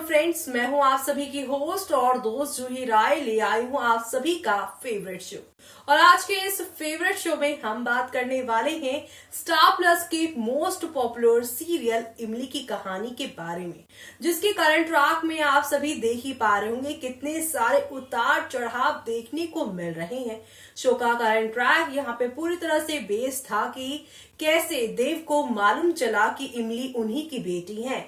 Friends, मैं हूं आप सभी की होस्ट और दोस्त जूही राय। ले आई हूं आप सभी का फेवरेट शो। और आज के इस फेवरेट शो में हम बात करने वाले हैं स्टार प्लस के मोस्ट पॉपुलर सीरियल इमली की कहानी के बारे में, जिसके करंट ट्रैक में आप सभी देख ही पा रहे होंगे कितने सारे उतार चढ़ाव देखने को मिल रहे हैं। शो का करंट ट्रैक यहाँ पे पूरी तरह से बेस था कि कैसे देव को मालूम चला कि इमली उन्हीं की बेटी है।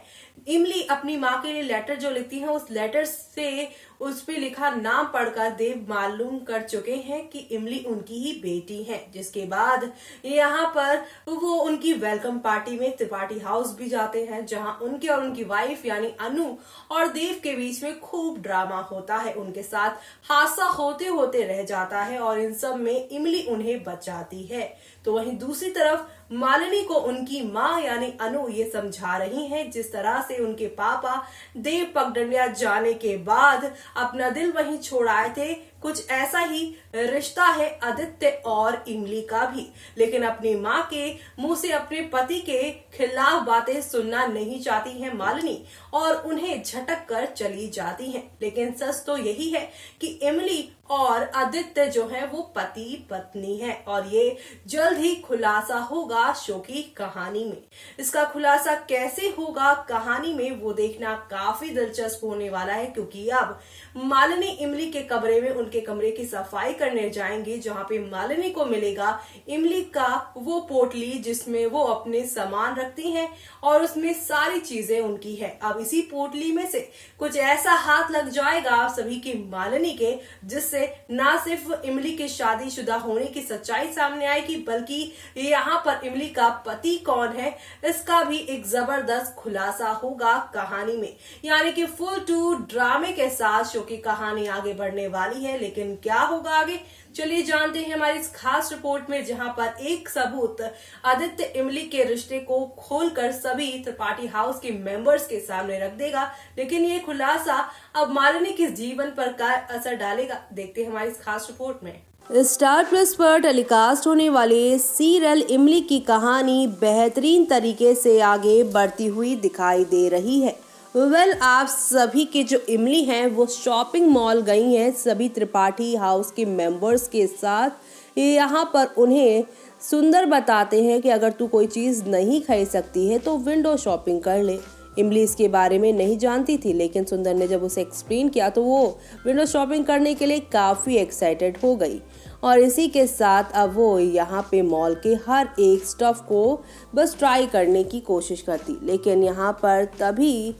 इमली अपनी माँ के लिए लेटर जो लिखती है, उस लेटर से उस पे लिखा नाम पढ़कर देव मालूम कर चुके हैं कि इमली उनकी ही बेटी है। जिसके बाद यहाँ पर वो उनकी वेलकम पार्टी में त्रिपाठी हाउस भी जाते हैं, जहाँ उनके और उनकी वाइफ यानी अनु और देव के बीच में खूब ड्रामा होता है। उनके साथ हादसा होते होते रह जाता है और इन सब में इमली उन्हें बचाती है। तो वहीं दूसरी तरफ मालिनी को उनकी माँ यानी अनु ये समझा रही हैं, जिस तरह से उनके पापा देव पगडंडिया जाने के बाद अपना दिल वहीं छोड़ आए थे, कुछ ऐसा ही रिश्ता है आदित्य और इमली का भी। लेकिन अपनी माँ के मुंह से अपने पति के खिलाफ बातें सुनना नहीं चाहती है मालिनी और उन्हें झटक कर चली जाती हैं। लेकिन सच तो यही है कि इमली और आदित्य जो है वो पति पत्नी है और ये जल्द ही खुलासा होगा शो की कहानी में। इसका खुलासा कैसे होगा कहानी में वो देखना काफी दिलचस्प होने वाला है, क्योंकि अब मालिनी इमली के कमरे में उनके कमरे की सफाई करने जाएंगी, जहां पे मालिनी को मिलेगा इमली का वो पोटली जिसमें वो अपने सामान रखती हैं और उसमें सारी चीजें उनकी है। अब इसी पोटली में से कुछ ऐसा हाथ लग जाएगा आप सभी की मालिनी के, जिससे ना सिर्फ इमली के शादीशुदा होने की सच्चाई सामने आएगी, बल्कि यहाँ पर इमली का पति कौन है इसका भी एक जबरदस्त खुलासा होगा कहानी में। यानी कि फुल टू ड्रामे के साथ शो की कहानी आगे बढ़ने वाली है। लेकिन क्या होगा आगे, चलिए जानते हैं हमारी इस खास रिपोर्ट में, जहां पर एक सबूत आदित्य इमली के रिश्ते को खोलकर सभी त्रिपाठी हाउस के मेंबर्स के सामने रख देगा। लेकिन ये खुलासा अब मालिनी के जीवन पर क्या असर डालेगा, देखते हैं हमारी इस खास रिपोर्ट में। स्टार प्लस पर टेलीकास्ट होने वाले सीरियल इमली की कहानी बेहतरीन तरीके से आगे बढ़ती हुई दिखाई दे रही है। आप सभी के जो इमली हैं वो शॉपिंग मॉल गई हैं सभी त्रिपाठी हाउस के मेंबर्स के साथ। यहाँ पर उन्हें सुंदर बताते हैं कि अगर तू कोई चीज़ नहीं खरीद सकती है तो विंडो शॉपिंग कर ले। इमली इसके बारे में नहीं जानती थी, लेकिन सुंदर ने जब उसे एक्सप्लेन किया तो वो विंडो शॉपिंग करने के लिए काफ़ी एक्साइटेड हो गई। और इसी के साथ अब वो यहाँ पे मॉल के हर एक स्टफ को बस ट्राई करने की कोशिश करती। लेकिन यहाँ पर तभी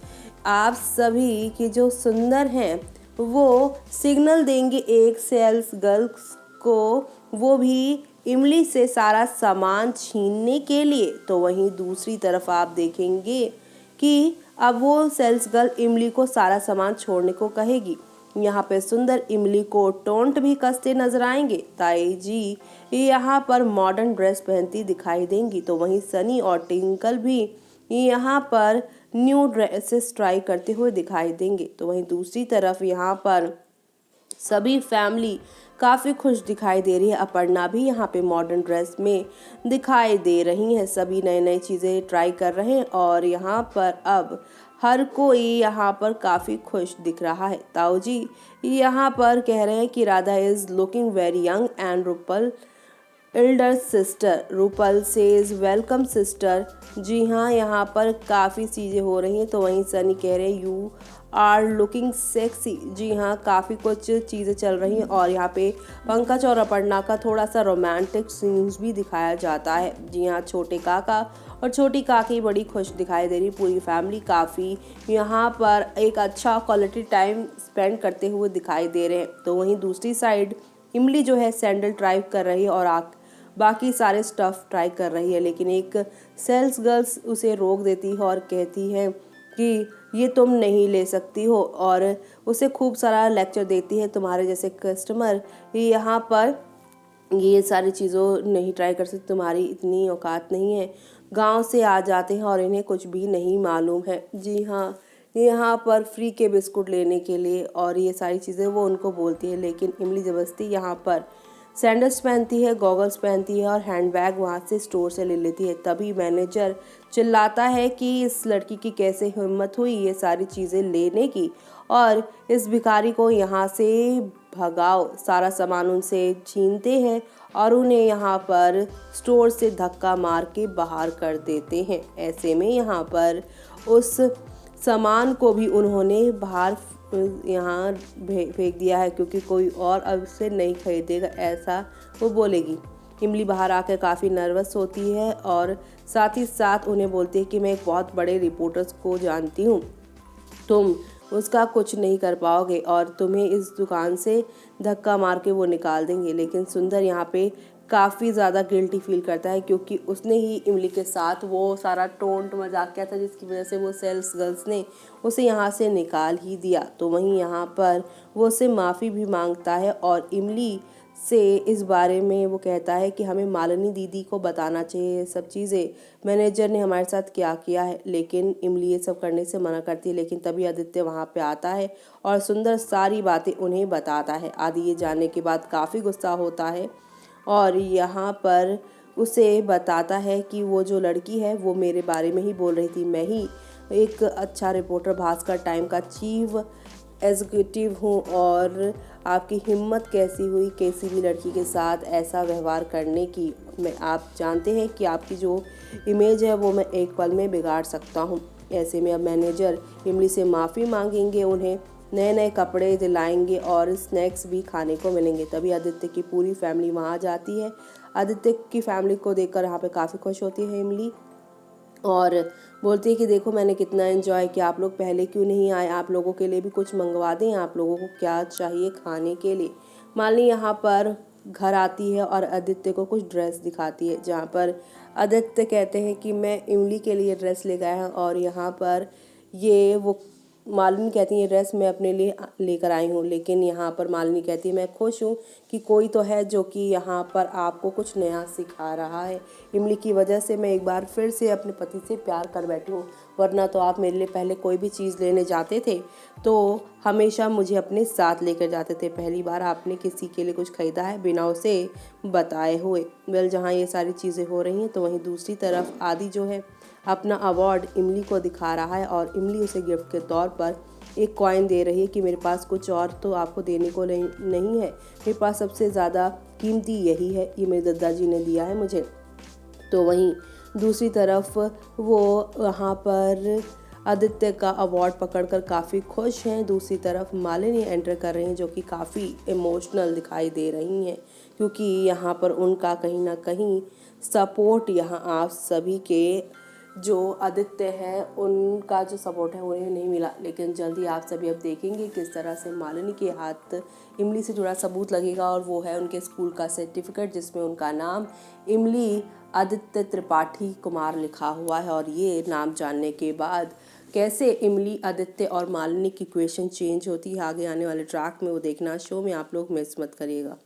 आप सभी की जो सुंदर हैं वो सिग्नल देंगे एक सेल्स गर्ल्स को, वो भी इमली से सारा सामान छीनने के लिए। तो वहीं दूसरी तरफ आप देखेंगे कि अब वो सेल्स गर्ल इमली को सारा सामान छोड़ने को कहेगी। यहाँ पे सुंदर इमली को टोंट भी कसते नजर आएंगे। ताई जी यहाँ पर मॉडर्न ड्रेस पहनती दिखाई देंगी। तो वहीं सनी और टिंकल भी यहाँ पर न्यू ड्रेसेस ट्राई करते हुए दिखाई देंगे। तो वहीं दूसरी तरफ यहाँ पर सभी फैमिली काफ़ी खुश दिखाई दे रही है। अपर्णा भी यहाँ पे मॉडर्न ड्रेस में दिखाई दे रही हैं। सभी नई नई चीज़ें ट्राई कर रहे हैं और यहाँ पर अब हर कोई यहाँ पर काफ़ी खुश दिख रहा है। ताऊ जी यहाँ पर कह रहे हैं कि Radha is looking very young and Rupal elder sister. Rupal says welcome sister. जी हाँ, यहाँ पर काफ़ी चीज़ें हो रही हैं। तो वहीं सनी कह रहे हैं यू आर लुकिंग सेक्सी। जी हाँ, काफ़ी कुछ चीज़ें चल रही हैं और यहाँ पे पंकज और अपर्णा का थोड़ा सा रोमांटिक सीन्स भी दिखाया जाता है। जी हाँ, छोटे काका और छोटी काकी बड़ी खुश दिखाई दे रही। पूरी फैमिली काफ़ी यहाँ पर एक अच्छा क्वालिटी टाइम स्पेंड करते हुए दिखाई दे रहे हैं। तो वहीं दूसरी साइड इमली जो है सैंडल ट्राई कर रही है और बाकी सारे स्टफ़ ट्राई कर रही है। लेकिन एक सेल्स गर्ल्स उसे रोक देती है और कहती है कि ये तुम नहीं ले सकती हो, और उसे खूब सारा लेक्चर देती है, तुम्हारे जैसे कस्टमर यहाँ पर ये सारी चीज़ों नहीं ट्राई कर सकते, तुम्हारी इतनी औकात नहीं है। गांव से आ जाते हैं और इन्हें कुछ भी नहीं मालूम है। जी हाँ, यहाँ पर फ्री के बिस्कुट लेने के लिए और ये सारी चीज़ें वो उनको बोलती है। लेकिन इमली ज़बरदस्ती यहाँ पर सैंडल्स पहनती है, गॉगल्स पहनती है और हैंडबैग वहाँ से स्टोर से ले लेती है। तभी मैनेजर चिल्लाता है कि इस लड़की की कैसे हिम्मत हुई ये सारी चीज़ें लेने की, और इस भिखारी को यहाँ से भगाओ। सारा सामान उनसे छीनते हैं और उन्हें यहाँ पर स्टोर से धक्का मार के बाहर कर देते हैं। ऐसे में यहाँ पर उस सामान को भी उन्होंने बाहर यहाँ फेंक दिया है, क्योंकि कोई और अब उसे नहीं खरीदेगा, ऐसा वो बोलेगी। इमली बाहर आकर काफ़ी नर्वस होती है और साथ ही साथ उन्हें बोलती है कि मैं एक बहुत बड़े रिपोर्टर्स को जानती हूँ, तुम उसका कुछ नहीं कर पाओगे और तुम्हें इस दुकान से धक्का मार के वो निकाल देंगे। लेकिन सुंदर यहाँ पे काफ़ी ज़्यादा गिल्टी फील करता है, क्योंकि उसने ही इमली के साथ वो सारा टोंट मजाक किया था, जिसकी वजह से वो सेल्स गर्ल्स ने उसे यहाँ से निकाल ही दिया। तो वहीं यहाँ पर वो उससे माफ़ी भी मांगता है और इमली से इस बारे में वो कहता है कि हमें मालिनी दीदी को बताना चाहिए सब चीज़ें, मैनेजर ने हमारे साथ क्या किया है। लेकिन इमली ये सब करने से मना करती है। लेकिन तभी आदित्य वहाँ पे आता है और सुंदर सारी बातें उन्हें बताता है। आदि ये जानने के बाद काफ़ी गुस्सा होता है और यहाँ पर उसे बताता है कि वो जो लड़की है वो मेरे बारे में ही बोल रही थी, मैं ही एक अच्छा रिपोर्टर भास्कर टाइम का चीफ एग्जीक्यूटिव हूँ, और आपकी हिम्मत कैसी हुई किसी भी लड़की के साथ ऐसा व्यवहार करने की। मैं आप जानते हैं कि आपकी जो इमेज है वो मैं एक पल में बिगाड़ सकता हूँ। ऐसे में अब मैनेजर इमली से माफ़ी मांगेंगे, उन्हें नए नए कपड़े दिलाएंगे और स्नैक्स भी खाने को मिलेंगे। तभी आदित्य की पूरी फैमिली वहाँ जाती है। आदित्य की फैमिली को देखकर यहाँ पे काफ़ी खुश होती है इमली और बोलती है कि देखो मैंने कितना एंजॉय किया, आप लोग पहले क्यों नहीं आए, आप लोगों के लिए भी कुछ मंगवा दें, आप लोगों को क्या चाहिए खाने के लिए। मालिनी यहाँ पर घर आती है और आदित्य को कुछ ड्रेस दिखाती है, जहाँ पर आदित्य कहते हैं कि मैं इमली के लिए ड्रेस ले गया हूँ और यहाँ पर ये वो मालिनी कहती है ये ड्रेस मैं अपने लिए लेकर आई हूँ। लेकिन यहाँ पर मालिनी कहती है मैं खुश हूँ कि कोई तो है जो कि यहाँ पर आपको कुछ नया सिखा रहा है। इमली की वजह से मैं एक बार फिर से अपने पति से प्यार कर बैठी हूँ, वरना तो आप मेरे लिए पहले कोई भी चीज़ लेने जाते थे तो हमेशा मुझे अपने साथ लेकर जाते थे। पहली बार आपने किसी के लिए कुछ खरीदा है बिना उसे बताए हुए। वेल, जहाँ ये सारी चीज़ें हो रही हैं तो वहीं दूसरी तरफ आदि जो है अपना अवार्ड इमली को दिखा रहा है और इमली उसे गिफ्ट के तौर पर एक कॉइन दे रही है कि मेरे पास कुछ और तो आपको देने को नहीं है, मेरे पास सबसे ज़्यादा कीमती यही है, ये मेरे दादाजी ने दिया है मुझे। तो वहीं दूसरी तरफ वो वहाँ पर आदित्य का अवार्ड पकड़कर काफ़ी खुश हैं। दूसरी तरफ मालिनी एंटर कर रही हैं जो कि काफ़ी इमोशनल दिखाई दे रही हैं, क्योंकि यहाँ पर उनका कहीं ना कहीं सपोर्ट यहाँ आप सभी के जो आदित्य है उनका जो सपोर्ट है उन्हें नहीं मिला। लेकिन जल्दी आप सभी अब देखेंगे किस तरह से मालिनी के हाथ इमली से जुड़ा सबूत लगेगा, और वो है उनके स्कूल का सर्टिफिकेट जिसमें उनका नाम इमली आदित्य त्रिपाठी कुमार लिखा हुआ है। और ये नाम जानने के बाद कैसे इमली आदित्य और मालिनी की इक्वेशन चेंज होती है आगे आने वाले ट्रैक में, वो देखना शो में आप लोग मिस मत करिएगा।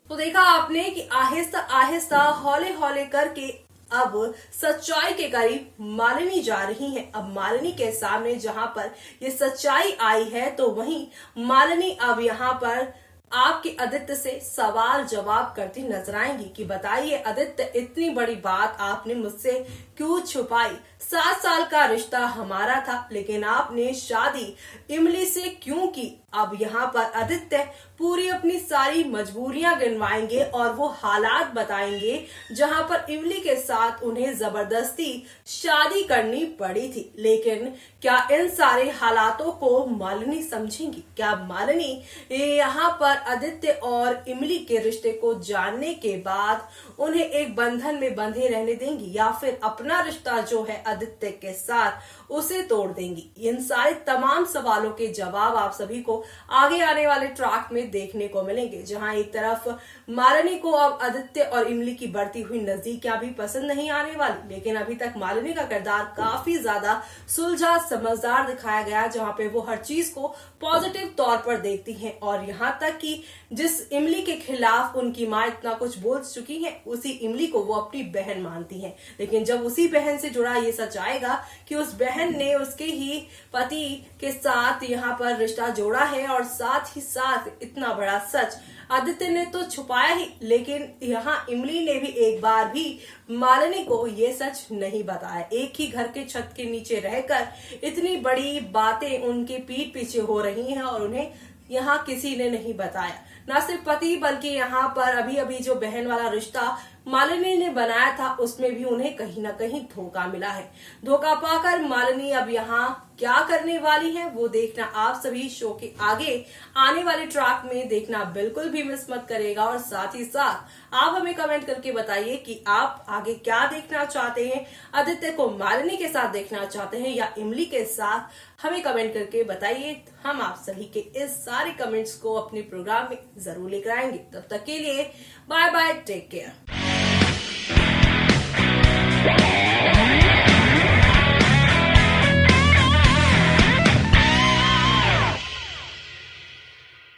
तो देखा आपने कि आहिस्ता आहिस्ता हौले हौले करके अब सच्चाई के करीब मालिनी जा रही हैं। अब मालिनी के सामने जहां पर ये सच्चाई आई है तो वहीं मालिनी अब यहाँ पर आपके आदित्य से सवाल जवाब करती नजर आएंगी कि बताइए आदित्य, इतनी बड़ी बात आपने मुझसे क्यों छुपाई? 7 साल का रिश्ता हमारा था लेकिन आपने शादी इमली से क्यों की? अब यहाँ पर आदित्य पूरी अपनी सारी मजबूरियां गिनवाएंगे और वो हालात बताएंगे जहां पर इमली के साथ उन्हें जबरदस्ती शादी करनी पड़ी थी। लेकिन क्या इन सारे हालातों को मालिनी समझेंगी? क्या मालिनी यहाँ पर आदित्य और इमली के रिश्ते को जानने के बाद उन्हें एक बंधन में बंधे रहने देंगी, या फिर अपना रिश्ता जो है आदित्य के साथ उसे तोड़ देंगी? इन सारे तमाम सवालों के जवाब आप सभी को आगे आने वाले ट्रैक में देखने को मिलेंगे, जहां एक तरफ मालिनी को अब आदित्य और इमली की बढ़ती हुई नजदीकियां भी पसंद नहीं आने वाली, लेकिन अभी तक मालिनी का किरदार काफी ज्यादा सुलझा समझदार दिखाया गया, जहां पे वो हर चीज को पॉजिटिव तौर पर देखती हैं। और यहाँ तक कि जिस इमली के खिलाफ उनकी माँ इतना कुछ बोल चुकी है, उसी इमली को वो अपनी बहन मानती हैं। लेकिन जब उसी बहन से जुड़ा ये सच आएगा कि उस बहन ने उसके ही पति के साथ यहाँ पर रिश्ता जोड़ा है, और साथ ही साथ इतना बड़ा सच आदित्य ने तो छुपाया ही, लेकिन यहाँ इमली ने भी एक बार भी मालिनी को ये सच नहीं बताया। एक ही घर के छत के नीचे रहकर इतनी बड़ी बातें उनके पीठ पीछे हो रही हैं और उन्हें यहाँ किसी ने नहीं बताया। न सिर्फ पति बल्कि यहाँ पर अभी अभी जो बहन वाला रिश्ता मालिनी ने बनाया था उसमें भी उन्हें कहीं ना कहीं धोखा मिला है। धोखा पाकर मालिनी अब यहाँ क्या करने वाली है वो देखना आप सभी शो के आगे आने वाले ट्रैक में देखना बिल्कुल भी मिस मत करेगा। और साथ ही साथ आप हमें कमेंट करके बताइए कि आप आगे क्या देखना चाहते हैं, आदित्य को मालिनी के साथ देखना चाहते हैं या इमली के साथ, हमें कमेंट करके बताइए। हम आप सभी के इस सारे कमेंट्स को अपने प्रोग्राम में जरूर लेकर आएंगे। तब तक के लिए बाय बाय, टेक केयर।